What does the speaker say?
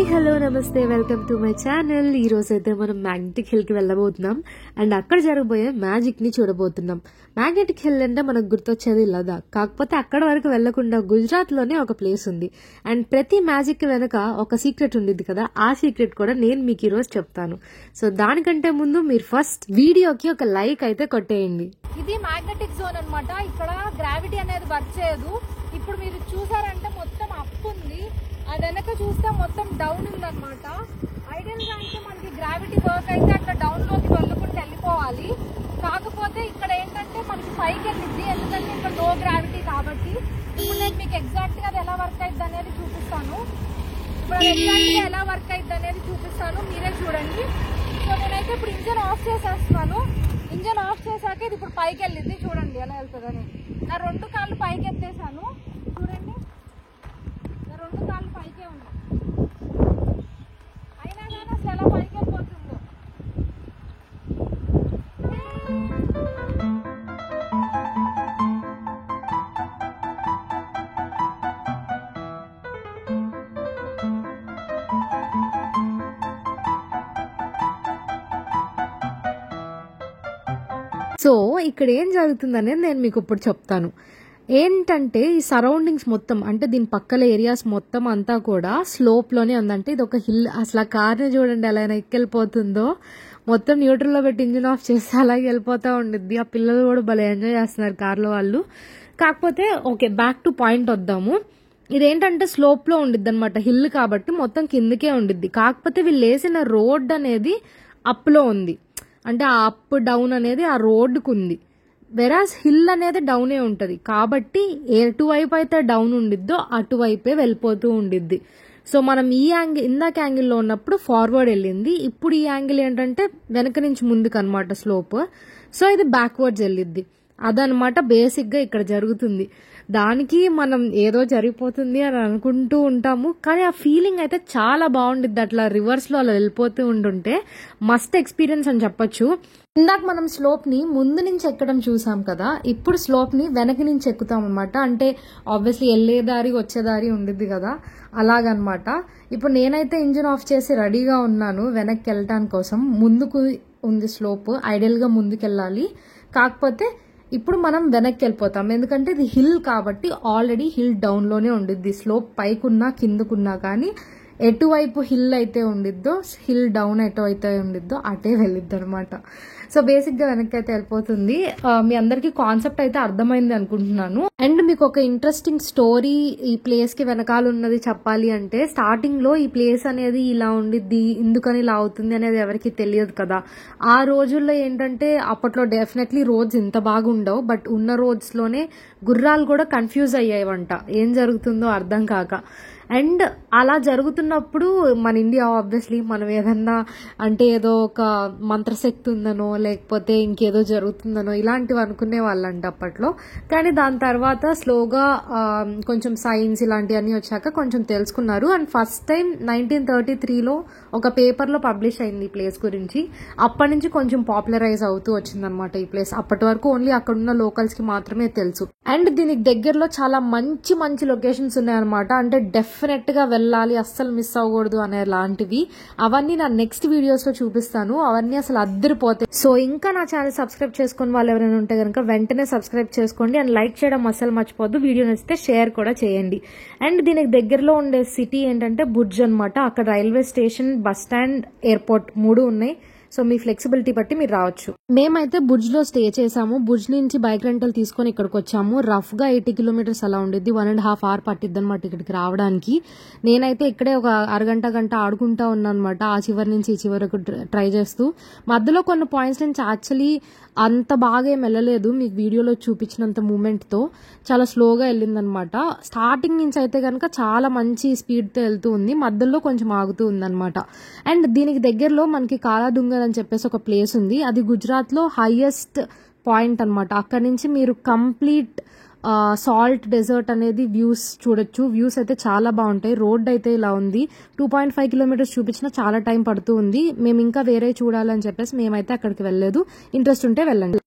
Hi hello నమస్తే welcome to my channel. ఈ రోజు అయితే మనం మ్యాగ్నెటిక్ హిల్ కి వెళ్ళబోతున్నాం అండ్ అక్కడ జరగబోయే మ్యాజిక్ ని చూడబోతున్నాం. మ్యాగ్నెటిక్ హిల్ అంటే మనకు గుర్తొచ్చేది లదాఖ్, కాకపోతే అక్కడ వరకు వెళ్లకుండా గుజరాత్ లోనే ఒక ప్లేస్ ఉంది అండ్ ప్రతి మ్యాజిక్ వెనక ఒక సీక్రెట్ ఉండిద్ది కదా, ఆ సీక్రెట్ కూడా నేను మీకు ఈ రోజు చెప్తాను. సో దానికంటే ముందు మీరు ఫస్ట్ వీడియోకి ఒక లైక్ అయితే కొట్టేయండి. ఇది మ్యాగ్నెటిక్ జోన్ అన్నమాట. ఇక్కడ గ్రావిటీ అనేది వర్క్ చేయదు. ఇప్పుడు మీరు చూసారంటే మొత్తం అప్ ఉంది, అది వెనక చూస్తే మొత్తం డౌన్ ఉందన్నమాట. ఐడియల్ గా అయితే మనకి గ్రావిటీ వర్క్ అయితే అట్లా డౌన్ లోకి వెళ్ళకుండా వెళ్ళిపోవాలి. కాకపోతే ఇక్కడ ఏంటంటే మనకి పైకి వెళ్ళింది, ఎందుకంటే ఇక్కడ లో గ్రావిటీ కాబట్టి. ఇప్పుడు నేను మీకు ఎగ్జాక్ట్ గా అది ఎలా వర్క్ అయింది అనేది చూపిస్తాను. ఇప్పుడు ఎగ్జాక్ట్ గా ఎలా వర్క్ అయింది అనేది చూపిస్తాను, మీరే చూడండి. సో నేనైతే ఇప్పుడు ఇంజన్ ఆఫ్ చేసేస్తున్నాను. ఇంజన్ ఆఫ్ చేశాక ఇది ఇప్పుడు పైకి వెళ్ళింది, చూడండి ఎలా వెళ్తుందని. నా రెండు కాళ్ళు పైకి ఎత్తేసాను, చూడండి నా రెండు కాళ్ళు పైకే ఉన్నాయి. అయినా కానీ అసలు ఎలా పైకి వెళ్ళిపోతుందో. సో ఇక్కడ ఏం జరుగుతుందనేది నేను మీకు ఇప్పుడు చెప్తాను. ఏంటంటే ఈ సరౌండింగ్స్ మొత్తం, అంటే దీని పక్కల ఏరియాస్ మొత్తం అంతా కూడా స్లోప్ లోనే ఉందంటే ఇది ఒక హిల్. అసలు ఆ కార్ని చూడండి ఎలా ఎక్కెళ్ళిపోతుందో, మొత్తం న్యూట్రల్ లో పెట్టి ఇంజిన్ ఆఫ్ చేస్తే అలాగే వెళ్ళిపోతా ఉండిద్ది. ఆ పిల్లలు కూడా భలే ఎంజాయ్ చేస్తున్నారు కార్లో వాళ్ళు. కాకపోతే ఓకే, బ్యాక్ టు పాయింట్ వద్దాము. ఇదేంటంటే స్లోప్ లో ఉండిద్ది అనమాట, హిల్ కాబట్టి మొత్తం కిందకే ఉండిద్ది. కాకపోతే వీళ్ళు వేసిన రోడ్ అనేది అప్ లో ఉంది, అంటే ఆ అప్ డౌన్ అనేది ఆ రోడ్డుకు ఉంది. వెరాజ్ హిల్ అనేది డౌనే ఉంటది కాబట్టి ఎటువైపు అయితే డౌన్ ఉండిద్దో అటువైపే వెళ్ళిపోతూ ఉండిద్ది. సో మనం ఈ యాంగిల్, ఇందాక యాంగిల్లో ఉన్నప్పుడు ఫార్వర్డ్ వెళ్ళింది, ఇప్పుడు ఈ యాంగిల్ ఏంటంటే వెనక నుంచి ముందుకు అనమాట స్లోప్. సో ఇది బ్యాక్వర్డ్స్ వెళ్ళిద్ది. అదనమాట బేసిక్ గా ఇక్కడ జరుగుతుంది. దానికి మనం ఏదో జరిగిపోతుంది అని అనుకుంటూ ఉంటాము, కానీ ఆ ఫీలింగ్ అయితే చాలా బాగుండిద్ది. అట్లా రివర్స్ లో అలా వెళ్ళిపోతూ ఉంటుంటే మస్ట్ ఎక్స్పీరియన్స్ అని చెప్పొచ్చు. ఇందాక మనం స్లోప్ ని ముందు నుంచి ఎక్కడం చూసాం కదా, ఇప్పుడు స్లోప్ ని వెనక నుంచి ఎక్కుతాం అనమాట. అంటే ఆబ్వియస్లీ వెళ్లేదారి వచ్చేదారి ఉండిద్ది కదా, అలాగనమాట. ఇప్పుడు నేనైతే ఇంజిన్ ఆఫ్ చేసి రెడీగా ఉన్నాను వెనక్కి వెళ్ళటానికి కోసం. ముందుకు ఉంది స్లోప్, ఐడియల్ గా ముందుకు వెళ్ళాలి, కాకపోతే ఇప్పుడు మనం వెనక్కి వెళ్ళిపోతాం. ఎందుకంటే ఇది హిల్ కాబట్టి ఆల్రెడీ హిల్ డౌన్ లోనే ఉండిద్ది. స్లోప్ పైకున్నా కిందకున్నా కానీ ఎటువైపు హిల్ అయితే ఉండిద్దో, హిల్ డౌన్ ఎటువైతే ఉండిద్దో అటే వెళ్ళిద్ది అనమాట. సో బేసిక్ గా వెనక్కి అయితే వెళ్ళిపోతుంది. మీ అందరికి కాన్సెప్ట్ అయితే అర్థమైంది అనుకుంటున్నాను. అండ్ మీకు ఒక ఇంట్రెస్టింగ్ స్టోరీ ఈ ప్లేస్ కి వెనకాల ఉన్నది చెప్పాలి అంటే, స్టార్టింగ్ లో ఈ ప్లేస్ అనేది ఇలా ఉండిద్ది, ఎందుకని ఇలా అవుతుంది అనేది ఎవరికి తెలియదు కదా. ఆ రోజుల్లో ఏంటంటే అప్పట్లో డెఫినెట్లీ రోడ్స్ ఇంత బాగుండవు, బట్ ఉన్న రోడ్స్ లోనే గుర్రాలు కూడా కన్ఫ్యూజ్ అయ్యాయంట, ఏం జరుగుతుందో అర్థం కాక. అండ్ అలా జరుగుతున్నప్పుడు మన ఇండియా ఆబ్వియస్లీ మనం ఏదన్నా అంటే ఏదో ఒక మంత్రశక్తి ఉందనో లేకపోతే ఇంకేదో జరుగుతుందనో ఇలాంటివి అనుకునే వాళ్ళంట అప్పట్లో. కానీ దాని తర్వాత స్లోగా కొంచెం సైన్స్ ఇలాంటివన్నీ వచ్చాక కొంచెం తెలుసుకున్నారు. అండ్ ఫస్ట్ టైం 1933లో ఒక పేపర్లో పబ్లిష్ అయింది ఈ ప్లేస్ గురించి. అప్పటి నుంచి కొంచెం పాపులరైజ్ అవుతూ వచ్చిందనమాట ఈ ప్లేస్. అప్పటి వరకు ఓన్లీ అక్కడున్న లోకల్స్ కి మాత్రమే తెలుసు. అండ్ దీనికి దగ్గరలో చాలా మంచి మంచి లొకేషన్స్ ఉన్నాయన్నమాట. అంటే డెఫినెట్ గా వెళ్ళాలి, అస్సలు మిస్ అవ్వకూడదు అనే లాంటివి. అవన్నీ నా నెక్స్ట్ వీడియోస్ లో చూపిస్తాను. అవన్నీ అసలు అద్దరిపోతాయి. సో ఇంకా నా ఛానల్ సబ్స్క్రైబ్ చేసుకుని వాళ్ళు ఎవరైనా ఉంటే కనుక వెంటనే సబ్స్క్రైబ్ చేసుకోండి అండ్ లైక్ చేయడం అస్సలు మర్చిపోద్దు. వీడియో నచ్చితే షేర్ కూడా చేయండి. అండ్ దీనికి దగ్గరలో ఉండే సిటీ ఏంటంటే భుజ్ అనమాట. అక్కడ railway station, bus stand, airport 3 ఉన్నాయి. సో మీ ఫ్లెక్సిబిలిటీ బట్టి మీరు రావచ్చు. మేమైతే భుజ్ లో స్టే చేసాము. భుజ్ నుంచి బైక్ రెంటల్ తీసుకొని ఇక్కడికి వచ్చాము. రఫ్ గా 80 కిలోమీటర్స్ అలా ఉండిద్ది. 1.5 hours పట్టిద్ది అనమాట ఇక్కడికి రావడానికి. నేనైతే ఇక్కడే ఒక గంట ఆడుకుంటా ఉన్నాను అనమాట, ఆ చివరి నుంచి ఈ చివరకు ట్రై చేస్తూ. మధ్యలో కొన్ని పాయింట్స్ నుంచి యాక్చువల్లీ అంత బాగా ఏం వెళ్ళలేదు, మీకు వీడియోలో చూపించినంత మూమెంట్ తో చాలా స్లోగా వెళ్ళిందనమాట. స్టార్టింగ్ నుంచి అయితే కనుక చాలా మంచి స్పీడ్ తో వెళ్తూ ఉంది, మధ్యలో కొంచెం ఆగుతూ ఉందన్నమాట. అండ్ దీనికి దగ్గరలో మనకి కాలాదుంగర్ అని చెప్పేసి ఒక ప్లేస్ ఉంది. అది గుజరాత్ లో హైయెస్ట్ పాయింట్ అనమాట. అక్కడ నుంచి మీరు కంప్లీట్ సాల్ట్ డెజర్ట్ అనేది వ్యూస్ చూడొచ్చు. వ్యూస్ అయితే చాలా బాగుంటాయి. రోడ్ అయితే ఇలా ఉంది. 2.5 కిలోమీటర్స్ చూపించినా చాలా టైం పడుతూ ఉంది. మేము ఇంకా వేరే చూడాలని చెప్పేసి మేమైతే అక్కడికి వెళ్ళలేదు. ఇంట్రెస్ట్ ఉంటే వెళ్ళండి.